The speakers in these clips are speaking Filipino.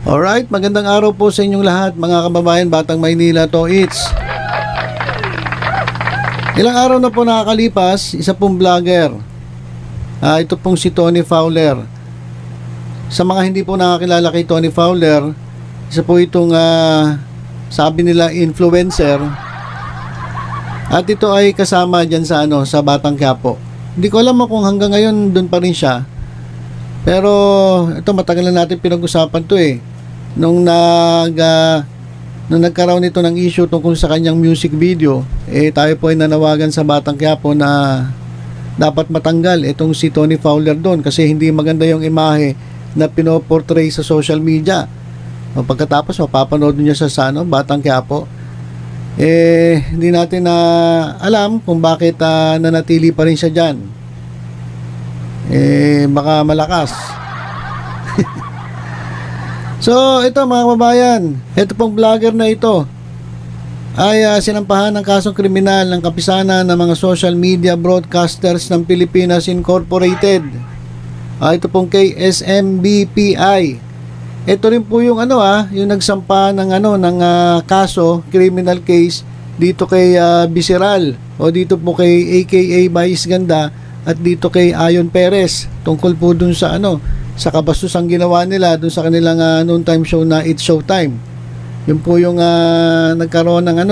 Alright, magandang araw po sa inyong lahat mga kababayan, Batang Maynila to it's. Ilang araw na po nakakalipas, isa pong vlogger. Ito pong si Tony Fowler. Sa mga hindi po nakakilala kay Tony Fowler, isa po itong sabi nila influencer. At ito ay kasama dyan sa sa Batang Quiapo. Hindi ko alam kung hanggang ngayon doon pa rin siya. Pero ito matagal na natin pinag-usapan to nung nagkaroon ito ng issue tungkol sa kanyang music video, tayo po ay nanawagan sa Batang Quiapo na dapat matanggal itong si Tony Fowler doon kasi hindi maganda yung imahe na pinoportray sa social media. Pagkatapos mapapanood niya sa Batang Quiapo, hindi natin alam kung bakit nanatili pa rin siya dyan. Baka malakas. So ito mga kababayan, ito pong vlogger na ito ay sinampahan ng kasong kriminal ng kapisanan ng mga social media broadcasters ng Pilipinas Incorporated. Ito pong kay SMBPI. Ito rin po yung yung nagsampa ng kaso, criminal case dito kay Bisiral o dito po kay AKA Bayis Ganda at dito kay Ayon Perez tungkol po dun sa sa kabastos ang ginawa nila dun sa kanilang noontime show na It's Showtime. Yun po yung nagkaroon ng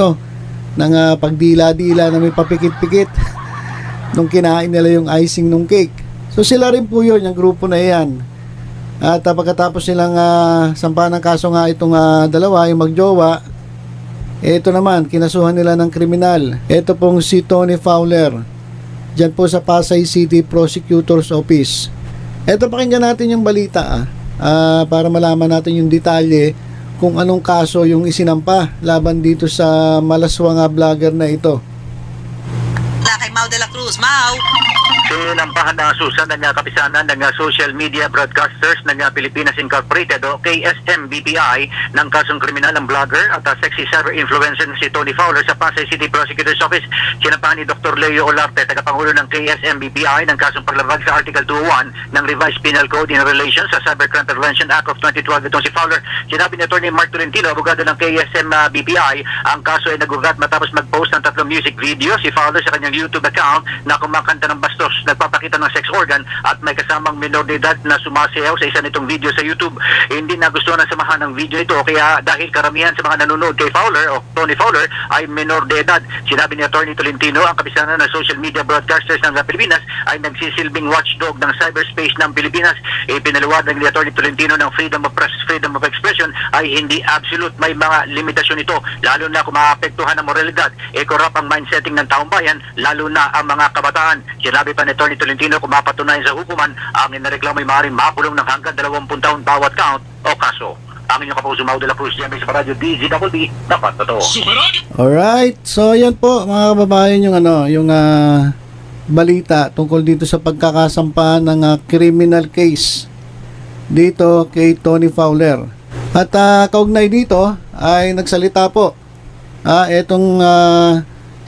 ng pagdila-dila na may papikit-pikit nung kinain nila yung icing nung cake. So sila rin po yun, yung grupo na yan. At pagkatapos nilang sampahan ng kaso nga itong dalawa, yung magjowa, ito naman, kinasuhan nila ng kriminal. Ito pong si Tony Fowler, dyan po sa Pasay City Prosecutor's Office. Ito, pakinggan natin yung balita para malaman natin yung detalye kung anong kaso yung isinampa laban dito sa malaswang vlogger na ito. Kay Mau de la Cruz, Mau! Sinampahan ng asusan ng kapisanan ng social media broadcasters ng Pilipinas Incorporated o KSMBPI ng kasong kriminal ng vlogger at sexy server influencer si Tony Fowler sa Pasay City Prosecutor's Office. Sinampahan ni Dr. Leo Olarte, tagapangulo ng KSMBPI ng kasong paglabag sa Article 201 ng Revised Penal Code in relation sa Cybercrime Prevention Act of 2012 itong si Fowler. Sinabi ni Atty. Mark Tolentino, abogado ng KSMBPI, ang kaso ay nagugat matapos mag-post ng 3 music video si Fowler sa kanyang YouTube account na kumakanta ng bastos, nagpapakita ng sex organ at may kasamang minor de edad na sumasayaw sa isa nitong video sa YouTube. Hindi nagustuhan ng samahan ng video ito kaya dahil karamihan sa mga nanonood kay Fowler o Tony Fowler ay minor de edad. Sinabi ni Atty. Tolentino, ang kapisanan ng social media broadcasters ng Pilipinas ay nagsisilbing watchdog ng cyberspace ng Pilipinas. Ipinaluwagan ni Atty. Tolentino ng freedom of press, freedom of expression ay hindi absolute. May mga limitasyon ito, lalo na kung maapektuhan ng moralidad, corrupt ang mindsetting ng taong bayan, lalo na ang mga kabataan. Sinabi pa ni Atty. Tolentino, kung mapatunayan sa hukuman, ang inareklamo ay maaaring makulong ng hanggang 20 taon bawat count o kaso. Ang inyong kapuso, Mau de la Cruz, sa Radyo DZWB, dapat totoo. Alright, so yan po mga kababayan yung balita tungkol dito sa pagkakasampa ng criminal case dito kay Tony Fowler. At kaugnay dito ay nagsalita po etong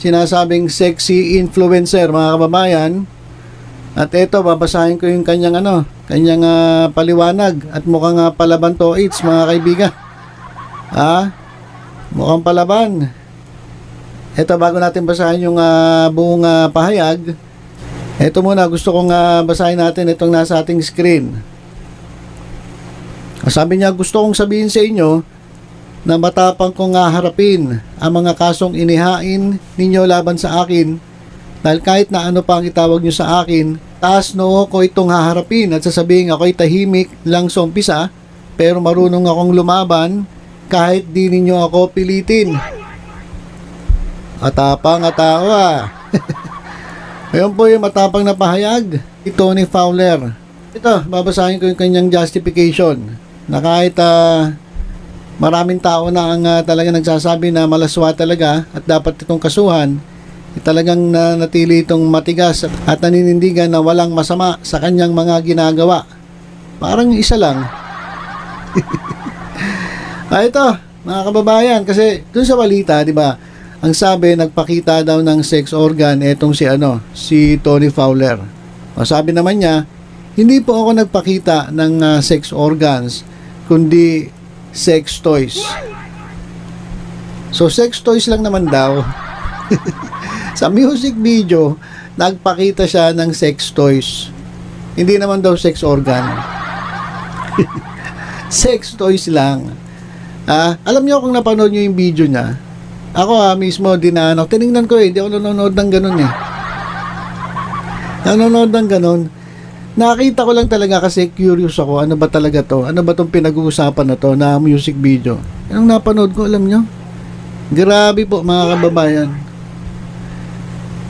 sinasabing sexy influencer mga kababayan. At ito, babasahin ko yung kanyang kanyang paliwanag at mukhang palaban to it's mga kaibigan. Mukhang palaban. Ito, bago natin basahin yung buong pahayag, ito muna gusto kong basahin natin itong nasa ating screen. Sabi niya, gusto kong sabihin sa inyo na matapang kong harapin ang mga kasong inihain ninyo laban sa akin, dahil kahit na ano pa ang itawag nyo sa akin, taas noo ko itong haharapin at sasabihin ako'y tahimik lang sa umpisa, pero marunong akong lumaban kahit di ninyo ako pilitin. Matapang at tao Ngayon po yung matapang na pahayag ni Tony Fowler. Ito, babasahin ko yung kanyang justification na kahit maraming tao na ang talaga nagsasabi na malaswa talaga at dapat itong kasuhan, talagang natili itong matigas at naninindigan na walang masama sa kanyang mga ginagawa. Parang isa lang. Ito, mga kababayan, kasi dun sa balita, di ba, ang sabi, nagpakita daw ng sex organ etong si Tony Fowler. O sabi naman niya, hindi po ako nagpakita ng sex organs, kundi sex toys. So sex toys lang naman daw. Sa music video, nagpakita siya ng sex toys. Hindi naman daw sex organ. Sex toys lang. Alam niyo kung napanood niyo yung video niya, ako mismo dinaanak. Tiningnan ko hindi ako nanonood ng ganun eh. Nanonood ng ganun. Nakita ko lang talaga kasi curious ako, ano ba talaga to? Ano ba tong pinag-uusapan na to na music video? Anong napanood ko, alam nyo? Grabe po mga kababayan.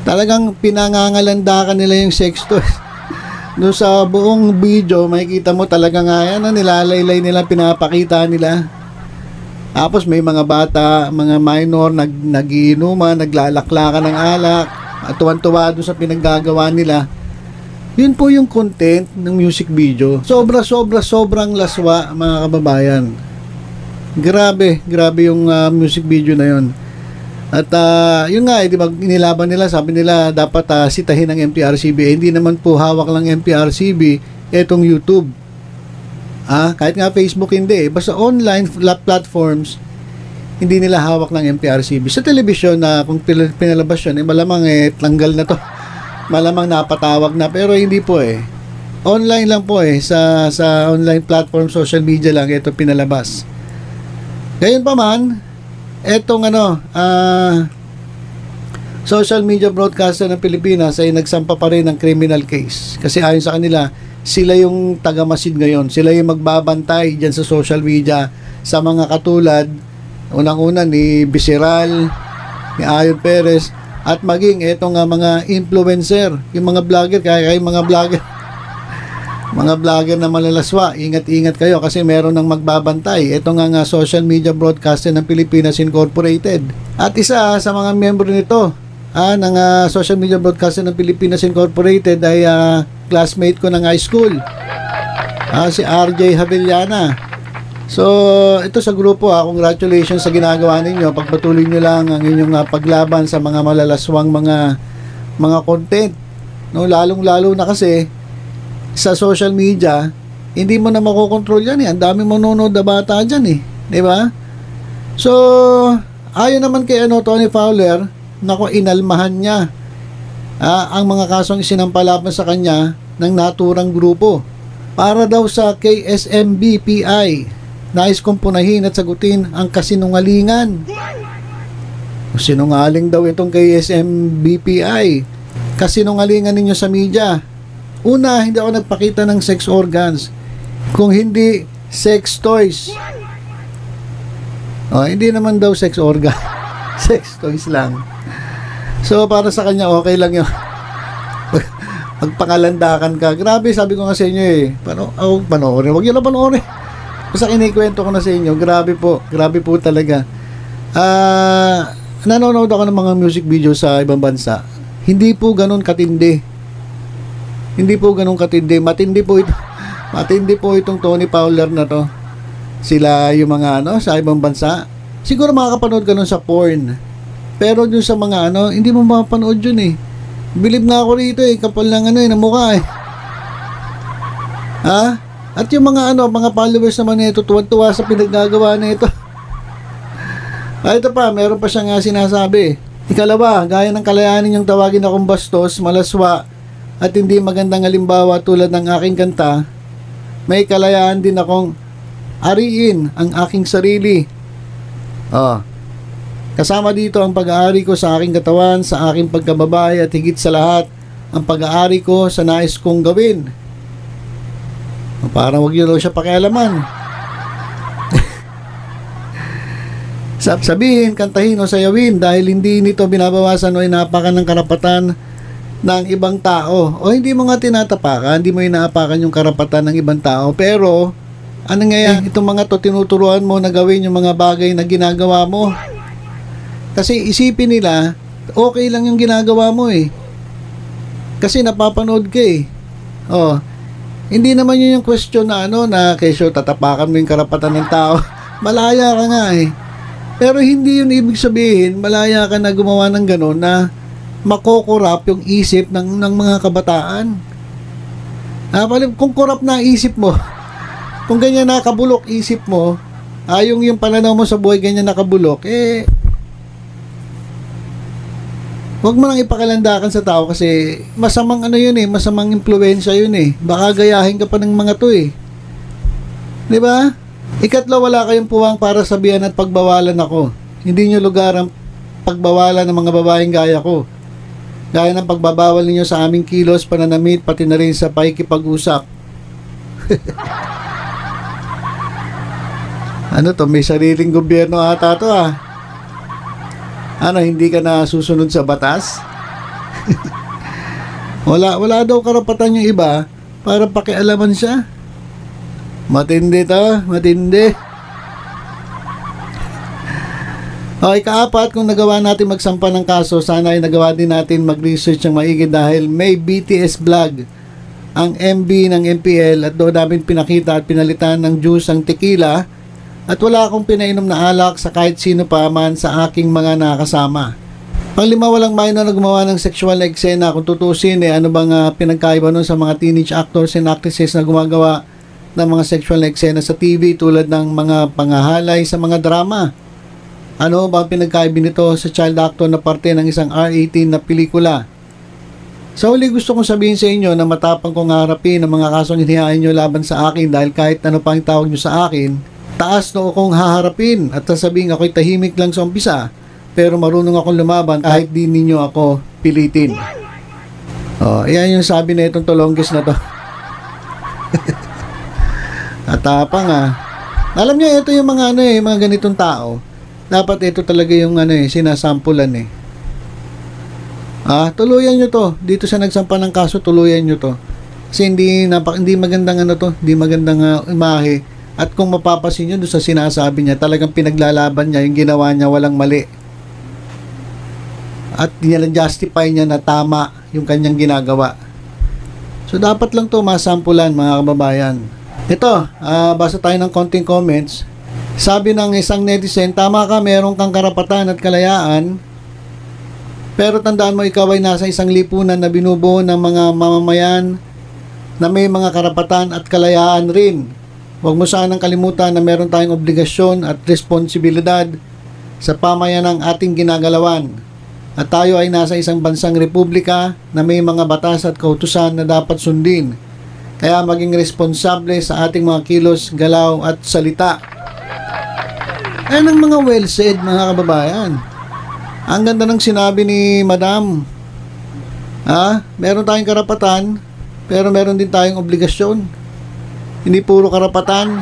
Talagang pinangangalandakan nila yung sex toys. Doon sa buong video, makikita mo talaga nga yan, nilalaylay nila, pinapakita nila. Tapos may mga bata, mga minor, nagiinuman, naglalaklakan ng alak, at tuwan-tuwa doon sa pinaggagawa nila. Yun po yung content ng music video. Sobrang laswa mga kababayan. Grabe yung music video na yun. At yun nga, di ba, inilaban nila, sabi nila dapat sitahin ng MTRCB. Hindi naman po hawak lang MTRCB etong YouTube. Kahit nga Facebook hindi. Basta online platforms, hindi nila hawak ng MTRCB. Sa television na kung pinalabas yun, malamang tanggal na to. Malamang napatawag na, pero hindi po online lang po sa online platform, social media lang ito pinalabas. Gayon pa man, etong social media broadcaster ng Pilipinas ay nagsampa pa rin ng criminal case. Kasi ayon sa kanila, sila yung tagamasid ngayon. Sila yung magbabantay dyan sa social media sa mga katulad, unang-una ni Bisiral, ni Ayon Perez, at maging etong mga influencer, yung mga vlogger, kaya mga vlogger mga vlogger na malalaswa, ingat-ingat kayo kasi meron ng magbabantay. Ito nga social media broadcaster ng Pilipinas Incorporated. At isa sa mga miyembro nito ng social media broadcaster ng Pilipinas Incorporated ay classmate ko ng high school, si RJ Havillana. So ito sa grupo, congratulations sa ginagawa ninyo. Pagpatuloy nyo lang ang inyong paglaban sa mga malalaswang mga content, no? Lalong-lalo na kasi sa social media, hindi mo na makokontrol yan Ang dami manonood na bata dyan di ba? So ayon naman kay Tony Fowler, nako, inalmahan niya ang mga kasong isinampalaban sa kanya ng naturang grupo para daw sa KSMBPI. Nais kong punahin at sagutin ang kasinungalingan. Sinungaling daw itong KSMBPI. Kasinungalingan ninyo sa media. Una, hindi ako nagpakita ng sex organs, kung hindi sex toys. Hindi naman daw sex organ. Sex toys lang. So para sa kanya okay lang yun. Magpakalandakan ka. Grabe, sabi ko nga sa inyo panoorin. Huwag yun na panoorin. Basta kinikwento ko na sa inyo, grabe po talaga. Nanonood ako ng mga music video sa ibang bansa. Hindi po ganun katindi. Matindi po itong Tony Fowler na to. Sila yung mga sa ibang bansa. Siguro makakapanood ka nun sa porn. Pero dun sa mga hindi mo mapapanood yun Bilib nga ako rito kapal lang ng mukha At yung mga mga followers naman nito, tuwan-tuwa sa pinaggagawa na ito. Ito pa, meron pa siyang sinasabi. Ikalawa, gaya ng kalayanin niyong tawagin akong bastos, malaswa, at hindi magandang halimbawa tulad ng aking kanta, may kalayaan din akong ariin ang aking sarili. Kasama dito ang pag-aari ko sa aking katawan, sa aking pagkababae, at higit sa lahat, ang pag-aari ko sa nais kong gawin. Parang wag yun daw siya pakialaman. Sabihin, kantahin o sayawin dahil hindi nito binabawasan o inaapakan ng karapatan ng ibang tao. O hindi mo nga tinatapakan, hindi mo inaapakan yung karapatan ng ibang tao. Pero, ano nga itong mga to, tinuturuan mo na gawin yung mga bagay na ginagawa mo. Kasi isipin nila, okay lang yung ginagawa mo Kasi napapanood ka hindi naman yun yung question na na kesyo tatapakan mo yung karapatan ng tao. Malaya ka nga Pero hindi yun ibig sabihin, malaya ka na gumawa ng gano'n na makokorap yung isip ng mga kabataan. Kung korap na isip mo, kung ganyan nakabulok isip mo, yung pananaw mo sa buhay ganyan nakabulok, huwag mo nang ipakalandakan sa tao kasi masamang masamang impluwensya yun Baka gayahin ka pa ng mga to Di ba? Ikatlo, wala kayong puwang para sabihan at pagbawalan ako. Hindi nyo lugar ang pagbawalan ng mga babaeng gaya ko. Gaya ng pagbabawal ninyo sa aming kilos, pananamit, pati na rin sa pakikipag-usap. Ano to? May sariling gobyerno ata to Ano, hindi ka na susunod sa batas? wala daw karapatan yung iba para pakialaman siya. Matindi to, matindi. Okay, kaapat, kung nagawa natin magsampa ng kaso, sana ay nagawa din natin mag-research ng maigi dahil may BTS vlog ang MB ng MPL at doon namin pinakita at pinalitan ng juice ang tequila. At wala akong pinainom na alak sa kahit sino pa man sa aking mga nakasama. Panglima, walang minor na gumawa ng sexual na eksena. Kung tutusin, ano bang pinagkaiba nun sa mga teenage actors and actresses na gumagawa ng mga sexual na eksena sa TV tulad ng mga pangahalay sa mga drama? Ano ba pinagkaiba nito sa child actor na parte ng isang R18 na pelikula? Sa huli, gusto kong sabihin sa inyo na matapang kong harapin ang mga kasong hinihain nyo laban sa akin dahil kahit ano pang tawag nyo sa akin, taas noo kong haharapin at sasabihin ako'y tahimik lang sa umpisa pero marunong akong lumaban kahit di ninyo ako pilitin. Yan yung sabi na itong Tolongges na to. At tapang Alam niyo, ito yung mga mga ganitong tao. Dapat ito talaga yung sinasampulan tuluyan nyo to. Dito sa nagsampa ng kaso, tuluyan nyo to. Kasi hindi magandang hindi magandang imahe. At kung mapapasin nyo doon sa sinasabi niya, talagang pinaglalaban niya yung ginawa niya, walang mali. At justify niya na tama yung kanyang ginagawa. So dapat lang to masampulan, mga kababayan. Ito, basa tayo ng konting comments. Sabi ng isang netizen, tama ka, meron kang karapatan at kalayaan. Pero tandaan mo, ikaw ay nasa isang lipunan na binubuo ng mga mamamayan na may mga karapatan at kalayaan rin. Huwag mo sanang kalimutan na meron tayong obligasyon at responsibilidad sa pamayanang ating ginagalawan. At tayo ay nasa isang bansang republika na may mga batas at kautusan na dapat sundin. Kaya maging responsable sa ating mga kilos, galaw at salita. Ayan ang mga well said, mga kababayan. Ang ganda ng sinabi ni Madam. Meron tayong karapatan, pero meron din tayong obligasyon. Hindi puro karapatan.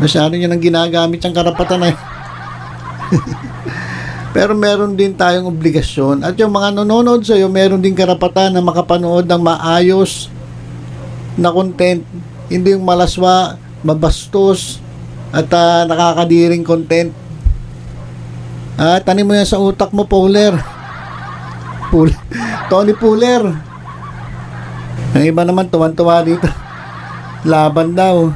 Masyado niya nang ginagamit yung karapatan Pero meron din tayong obligasyon. At yung mga nanonood sa'yo, meron din karapatan na makapanood ng maayos na content. Hindi yung malaswa, mabastos, at nakakadiring content. Tanim mo yan sa utak mo, Puller. Tony Puller. Ang iba naman tuwan-tuwa dito. Laban daw.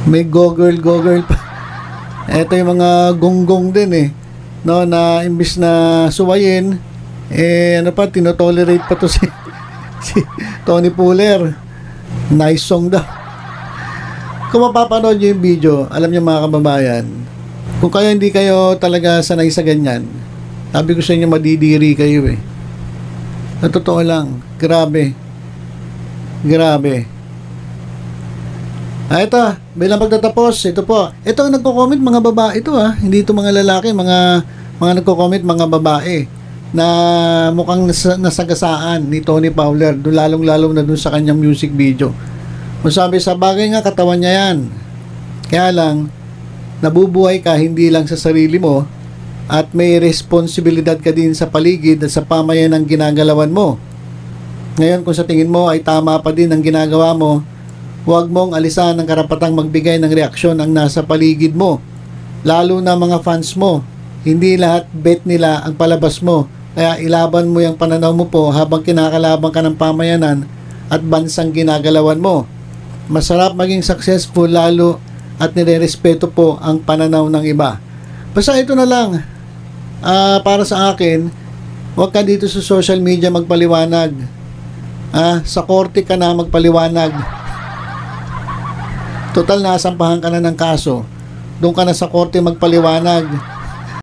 May go-girl pa. Ito yung mga gonggong din no, na imbis na suwayin, tinotolerate pa to si Tony Puller. Nice song daw. Kung mapapanood nyo yung video, alam nyo mga kababayan, kung kayo hindi kayo talaga sanay sa ganyan, sabi ko sa inyo, madidiri kayo Sa totoo lang, grabe. Ito, bilang pagtatapos, ito po. Ito ang nagko-comment mga babae ito Hindi ito mga lalaki, mga nagko-comment mga babae na mukhang nasagasaan ni Tony Fowler, lalong-lalong na dun sa kanyang music video. Masabi sa bagay nga, katawan niya yan. Kaya lang, nabubuhay ka hindi lang sa sarili mo at may responsibilidad ka din sa paligid at sa pamayan ng ginagalawan mo. Ngayon, kung sa tingin mo ay tama pa din ang ginagawa mo, huwag mong alisan ang karapatang magbigay ng reaksyon ang nasa paligid mo. Lalo na mga fans mo. Hindi lahat bet nila ang palabas mo. Kaya ilaban mo yung pananaw mo po habang kinakalaban ka ng pamayanan at bansang ginagalawan mo. Masarap maging successful lalo at nire-respeto po ang pananaw ng iba. Basta ito na lang. Para sa akin, huwag ka dito sa social media magpaliwanag. Sa korte ka na magpaliwanag. Total, nasampahan ka na ng kaso. Doon ka na sa korte magpaliwanag